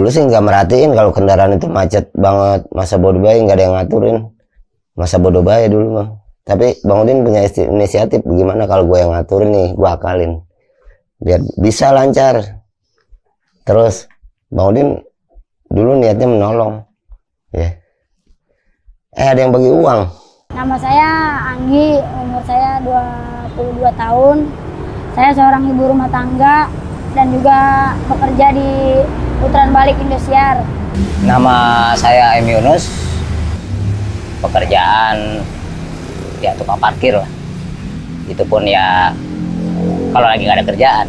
dulu sih nggak merhatiin kalau kendaraan itu macet banget, masa bodoh bayi nggak ada yang ngaturin, masa bodoh bayi dulu mah. Tapi Bang Udin punya inisiatif, gimana kalau gue yang ngaturin nih, gue akalin biar bisa lancar. Terus Bang Udin dulu niatnya menolong, ya. Ada yang bagi uang. Nama saya Anggi, umur saya 22 tahun. Saya seorang ibu rumah tangga dan juga bekerja di Putaran Balik Indosiar. Nama saya M. Yunus, pekerjaan ya tukang parkir lah. Itu pun ya kalau lagi nggak ada kerjaan.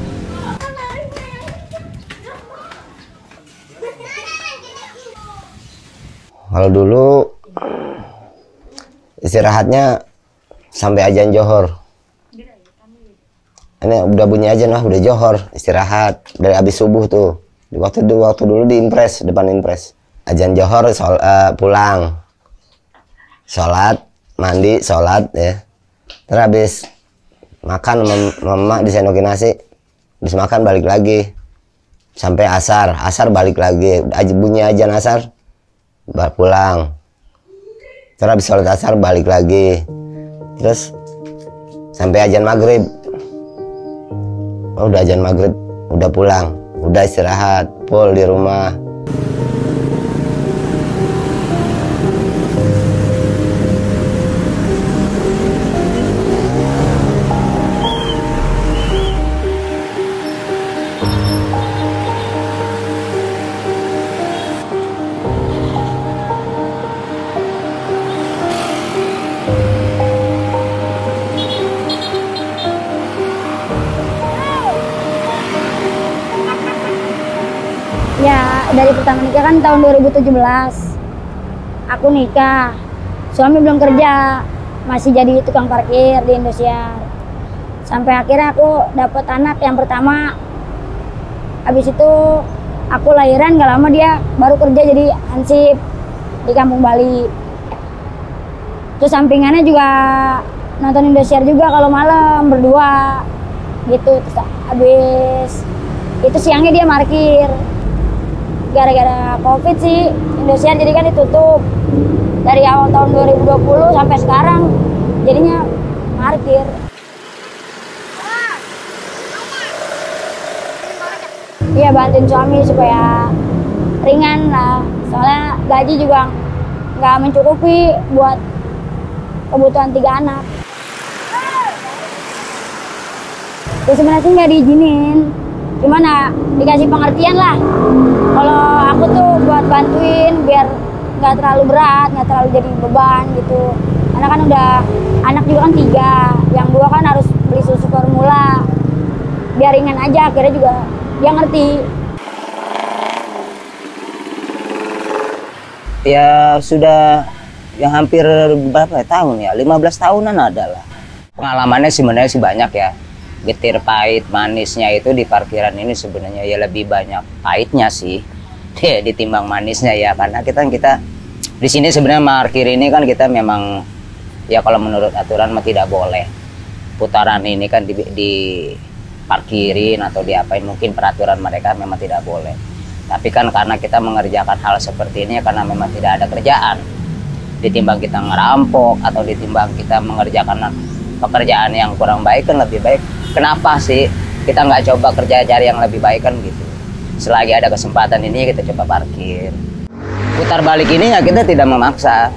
Kalau dulu istirahatnya sampai azan johor. Ini udah bunyi azan lah, udah johor, istirahat dari habis subuh tuh. Waktu dulu di Impres, depan Impres. Azan johor, pulang, sholat, mandi, sholat ya. Terus habis makan mama disendokin nasi, habis makan balik lagi sampai asar balik lagi. Bunyi azan asar, pulang. Terus habis sholat asar balik lagi, terus sampai azan maghrib. Udah azan maghrib, udah pulang, udah istirahat, full di rumah. Ya, dari pertama nikah kan tahun 2017. Aku nikah, suami belum kerja, masih jadi tukang parkir di Indosiar. Sampai akhirnya aku dapat anak yang pertama. Habis itu aku lahiran, gak lama dia baru kerja jadi hansip di Kampung Bali. Terus sampingannya juga nonton Indosiar juga kalau malam berdua gitu. Terus habis itu siangnya dia parkir. Gara-gara COVID sih, Indosiar jadi kan ditutup dari awal tahun 2020 sampai sekarang, jadinya parkir. Iya, bantuin suami supaya ringan lah, soalnya gaji juga nggak mencukupi buat kebutuhan 3 anak. Ya sebenarnya nggak diizinin, cuman dikasih pengertian lah. Kalau aku tuh buat bantuin biar nggak terlalu berat, nggak terlalu jadi beban gitu. Karena kan udah anak juga kan 3, yang 2 kan harus beli susu formula. Biar ringan aja, akhirnya juga dia ngerti. Ya sudah yang hampir berapa tahun ya, 15 tahunan adalah. Pengalamannya sebenarnya sih banyak ya. Getir pahit manisnya itu di parkiran ini sebenarnya ya lebih banyak pahitnya sih ditimbang manisnya ya, karena kita di sini sebenarnya parkir ini kan kita memang ya kalau menurut aturan mah tidak boleh putaran ini kan di parkirin atau diapain, mungkin peraturan mereka memang tidak boleh. Tapi kan karena kita mengerjakan hal seperti ini karena memang tidak ada kerjaan, ditimbang kita ngerampok atau ditimbang kita mengerjakan pekerjaan yang kurang baik kan lebih baik. Kenapa sih kita nggak coba kerja cari yang lebih baik kan gitu. Selagi ada kesempatan ini kita coba parkir. Putar balik ini ya kita tidak memaksa.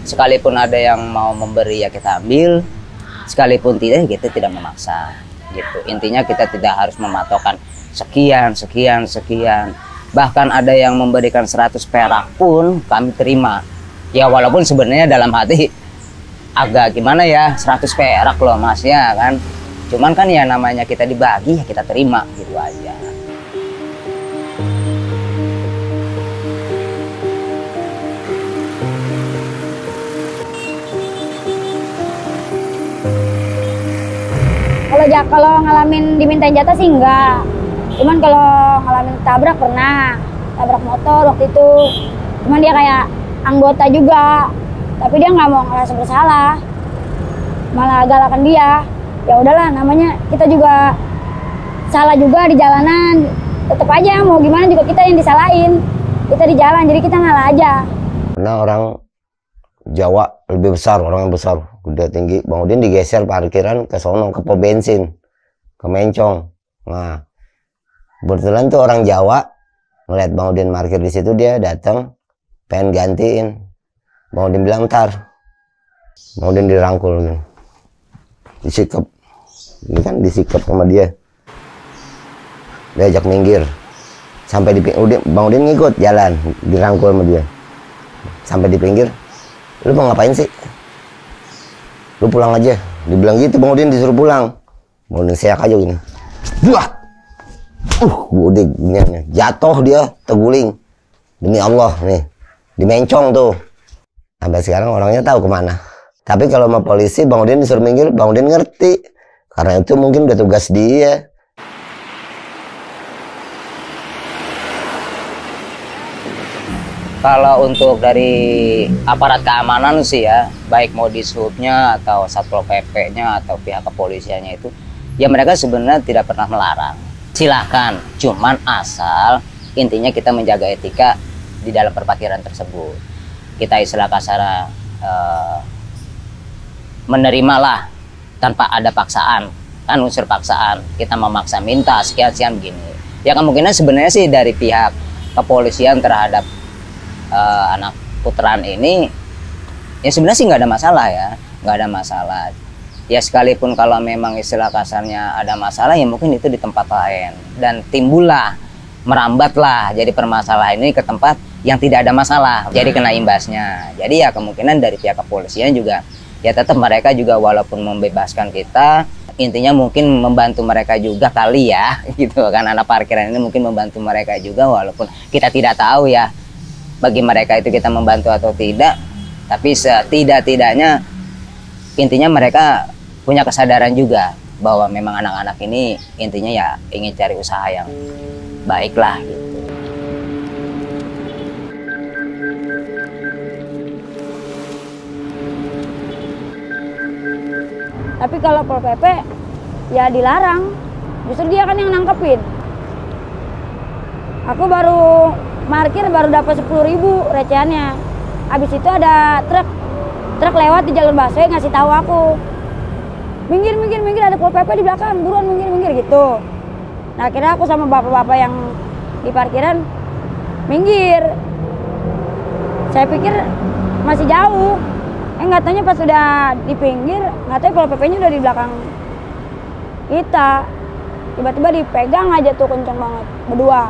Sekalipun ada yang mau memberi ya kita ambil. Sekalipun tidak kita tidak memaksa gitu. Intinya kita tidak harus mematokkan sekian. Bahkan ada yang memberikan 100 perak pun kami terima. Ya walaupun sebenarnya dalam hati agak gimana ya, 100 perak loh mas ya kan. Cuman kan ya namanya kita dibagi ya kita terima gitu aja. Kalau ngalamin dimintain jatah sih enggak. Cuman kalau ngalamin tabrak pernah, tabrak motor waktu itu. Cuman dia kayak anggota juga, tapi dia nggak mau ngerasa bersalah, malah galakan dia. Ya udahlah, namanya kita juga salah juga di jalanan, tetap aja mau gimana juga kita yang disalahin. Kita di jalan, jadi kita ngalah aja. Karena orang Jawa lebih besar, orang yang besar, udah tinggi. Bang Udin digeser parkiran ke sono, ke pom bensin, ke Mencong. Nah, kebetulan tuh orang Jawa ngeliat Bang Udin parkir di situ, dia datang pengen gantiin. Bang Udin bilang ntar. Bang Udin dirangkul gitu. Disikap. Ini kan disikap sama dia. Diajak minggir. Sampai di Bang Udin ngikut jalan, dirangkul sama dia. Sampai di pinggir, lu mau ngapain sih? Lu pulang aja. Dibilang gitu, Bang Udin disuruh pulang. Bang Udin seak aja gini. Buah! Udah gini, jatuh dia, terguling. Demi Allah nih, di Mencong tuh. Sampai sekarang orangnya tahu kemana. Tapi kalau sama polisi, Bang Udin disuruh minggir, Bang Udin ngerti. Karena itu mungkin udah tugas dia. Kalau untuk dari aparat keamanan sih ya, baik mau di subnya atau Satpol PP-nya atau pihak kepolisiannya itu, ya mereka sebenarnya tidak pernah melarang. Silahkan, cuman asal intinya kita menjaga etika di dalam perparkiran tersebut. Kita istilah kasar menerimalah tanpa ada paksaan, kan unsur paksaan. Kita memaksa minta sekian-sekian begini. Ya kemungkinan sebenarnya sih dari pihak kepolisian terhadap anak puteran ini ya sebenarnya sih nggak ada masalah ya, nggak ada masalah ya. Sekalipun kalau memang istilah kasarnya ada masalah ya mungkin itu di tempat lain dan timbullah, merambatlah jadi permasalahan ini ke tempat yang tidak ada masalah, jadi kena imbasnya. Jadi ya kemungkinan dari pihak kepolisian juga ya tetap mereka juga walaupun membebaskan kita, intinya mungkin membantu mereka juga kali ya gitu kan. Anak parkiran ini mungkin membantu mereka juga walaupun kita tidak tahu ya bagi mereka itu kita membantu atau tidak, tapi setidak-tidaknya intinya mereka punya kesadaran juga bahwa memang anak-anak ini intinya ya ingin cari usaha yang baik lah gitu. Tapi kalau Pol PP ya dilarang, justru dia kan yang nangkepin. Aku baru parkir baru dapat 10.000 recehannya. Habis itu ada truk lewat di jalur busway ngasih tahu aku, minggir ada Pol PP di belakang, buruan minggir gitu. Nah akhirnya aku sama bapak-bapak yang di parkiran minggir. Saya pikir masih jauh, nggak taunya pas sudah di pinggir, nggak tahu Pol PP-nya udah di belakang kita. Tiba-tiba dipegang aja tuh kenceng banget berdua.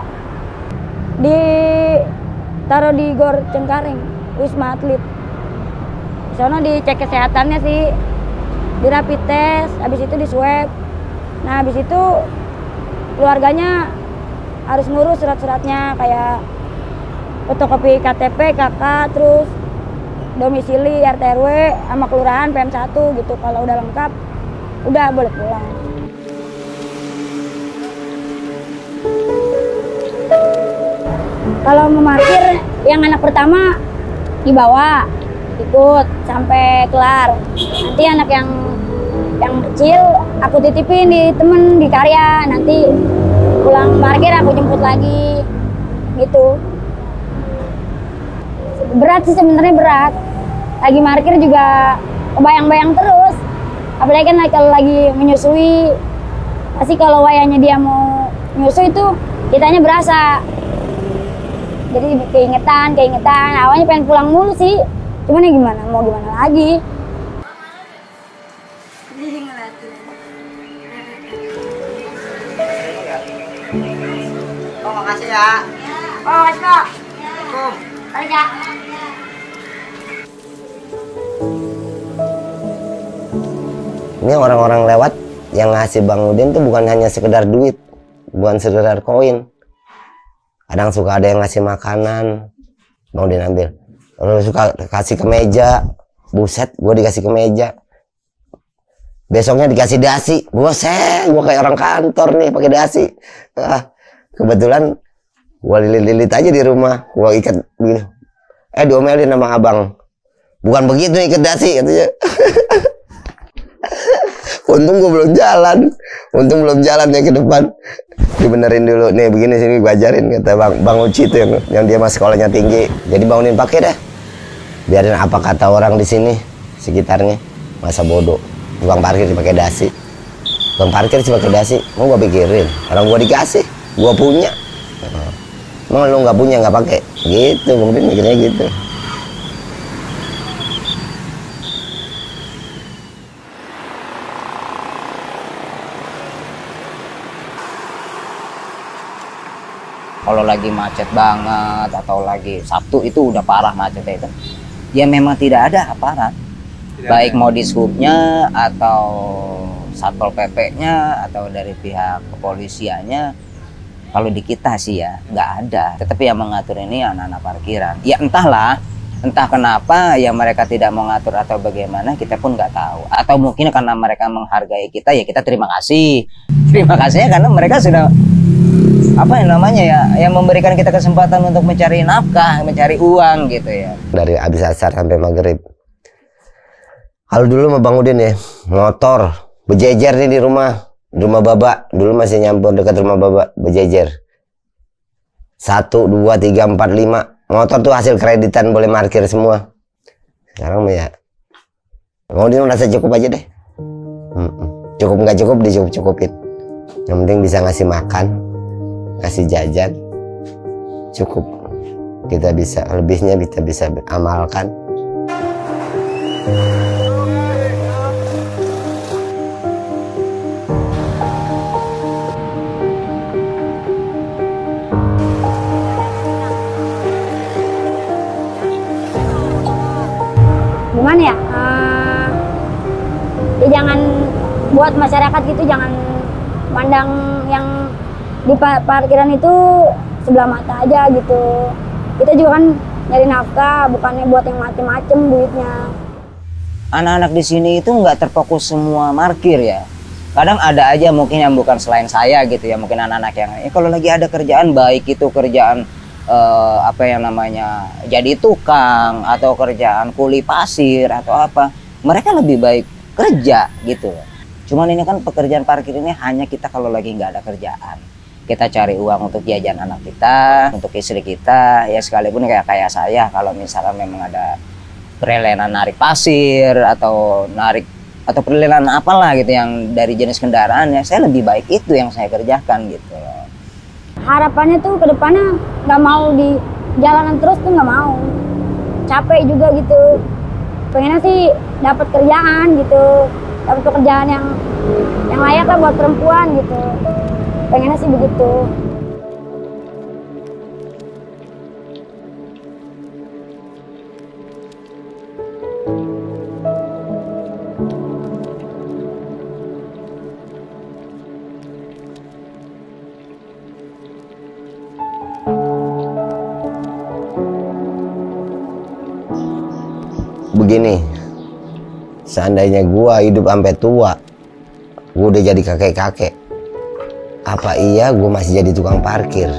Ditaruh di Gor Cengkareng, Wisma Atlet. Di sana dicek kesehatannya sih, di rapid test, habis itu di swab. Nah habis itu keluarganya harus ngurus surat-suratnya kayak fotokopi KTP, KK, terus domisili RT RW sama kelurahan PM1 gitu. Kalau udah lengkap, udah boleh pulang. Kalau memarkir yang anak pertama dibawa ikut sampai kelar. Nanti anak yang kecil aku titipin di temen di karya. Nanti pulang parkir aku jemput lagi gitu. Berat sih sebenarnya, berat. Lagi parkir juga kebayang-bayang terus. Apalagi kan kalau lagi menyusui. Pasti kalau wayahnya dia mau nyusui itu kitanya berasa. Jadi keingetan. Awalnya pengen pulang mulu sih. Cuman ya gimana, mau gimana lagi. Oh, makasih ya. Oh, makasih Kak. Assalamualaikum. Mari Kak. Ini orang-orang lewat yang ngasih Bang Udin tuh bukan hanya sekedar duit, bukan sekedar koin. Kadang suka ada yang ngasih makanan, Bang Udin ambil. Terus suka kasih kemeja, buset, gue dikasih kemeja. Besoknya dikasih dasi, buset, gue kayak orang kantor nih pakai dasi. Kebetulan gue lilit-lilit aja di rumah, gue ikat begini. Diomelin sama abang, bukan begitu ikat dasi katanya. Untung gue belum jalan. Untung belum jalan ya ke depan. Dibenerin dulu. Nih begini sini gue ajarin, kata Bang Uci itu yang dia mas sekolahnya tinggi. Jadi bangunin pakai dah. Biarin apa kata orang di sini sekitarnya. Masa bodoh. Tukang parkir dipakai dasi. Tukang parkir dipakai dasi. Mau gue pikirin. Orang gue dikasih. Gue punya. Emang lu nggak punya nggak pakai? Gitu. Mungkin mikirnya gitu. Kalau lagi macet banget atau lagi Sabtu itu udah parah macetnya itu. Ya memang tidak ada aparat. Baik mau di subnya atau Satpol PP-nya atau dari pihak kepolisiannya. Kalau di kita sih ya nggak ada. Tetapi yang mengatur ini anak-anak parkiran. Ya entahlah, entah kenapa ya mereka tidak mengatur atau bagaimana kita pun nggak tahu. Atau mungkin karena mereka menghargai kita ya kita terima kasih. Terima kasihnya karena mereka sudah apa yang namanya ya, yang memberikan kita kesempatan untuk mencari nafkah, mencari uang gitu ya. Dari habis asar sampai maghrib. Kalau dulu sama Bang Udin ya, motor berjejer nih di rumah Baba. Dulu masih nyampur dekat rumah Baba, berjejer. 1, 2, 3, 4, 5. Motor tuh hasil kreditan, boleh parkir semua. Sekarang ya, Bang Udin merasa cukup aja deh. Cukup nggak cukup dicukup-cukupin. Yang penting bisa ngasih makan, ngasih jajan, cukup. Kita bisa, lebihnya kita bisa amalkan. Gimana ya? Ya jangan buat masyarakat gitu, jangan pandang yang di parkiran itu sebelah mata aja gitu. Kita juga kan nyari nafkah, bukannya buat yang macem-macem duitnya. Anak-anak di sini itu nggak terfokus semua parkir ya. Kadang ada aja mungkin yang bukan selain saya gitu ya, mungkin anak-anak yang kalau lagi ada kerjaan, baik itu kerjaan apa yang namanya jadi tukang atau kerjaan kuli pasir atau apa, mereka lebih baik kerja gitu. Cuman ini kan pekerjaan parkir ini hanya kita kalau lagi nggak ada kerjaan. Kita cari uang untuk jajan anak kita, untuk istri kita, ya sekalipun kayak saya kalau misalnya memang ada perjalanan narik pasir atau narik atau perjalanan apalah gitu yang dari jenis kendaraan, ya saya lebih baik itu yang saya kerjakan gitu. Harapannya tuh ke depannya nggak mau di jalanan terus tuh, nggak mau. Capek juga gitu. Pengennya sih dapat kerjaan gitu, dapat pekerjaan yang layak lah buat perempuan gitu. Pengennya sih begitu. Begini, seandainya gua hidup sampai tua, gua udah jadi kakek-kakek, apa iya gua masih jadi tukang parkir?